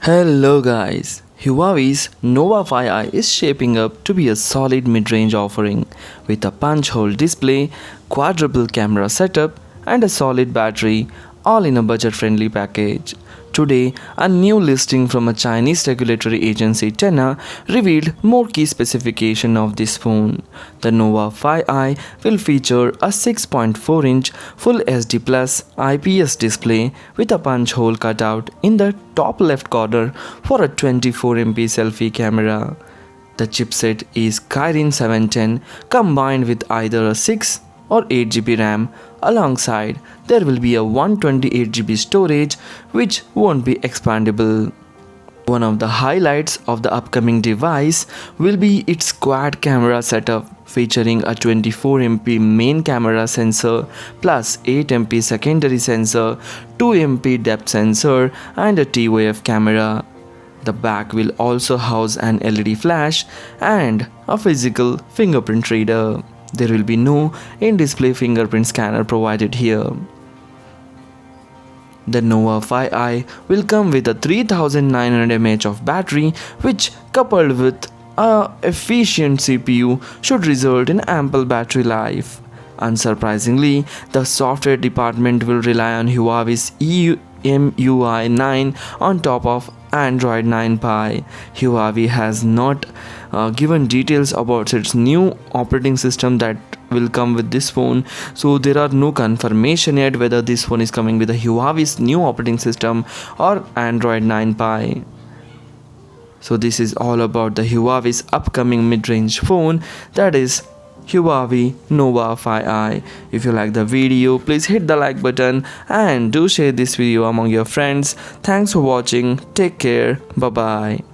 Hello guys, Huawei's Nova 5i is shaping up to be a solid mid-range offering with a punch-hole display, quadruple camera setup and a solid battery, all in a budget-friendly package. Today, a new listing from a Chinese regulatory agency Tenna revealed more key specifications of this phone. The Nova 5i will feature a 6.4-inch Full HD Plus IPS display with a punch hole cutout in the top left corner for a 24MP selfie camera. The chipset is KIRIN 710 combined with either a 6 or 8GB RAM. Alongside, there will be a 128GB storage which won't be expandable. One of the highlights of the upcoming device will be its quad camera setup featuring a 24MP main camera sensor plus 8MP secondary sensor, 2MP depth sensor and a TOF camera. The back will also house an LED flash and a physical fingerprint reader. There will be no in-display fingerprint scanner provided here. The Nova 5i will come with a 3900 mAh of battery which coupled with a efficient CPU should result in ample battery life. Unsurprisingly, the software department will rely on Huawei's MUI 9 on top of Android 9 Pie. Huawei has not given details about its new operating system that will come with this phone, so there are no confirmation yet whether this phone is coming with a Huawei's new operating system or Android 9 Pie. So this is all about the Huawei's upcoming mid-range phone, that is Huawei Nova 5i. If you like the video, please hit the like button and do share this video among your friends. Thanks for watching. Take care. Bye bye.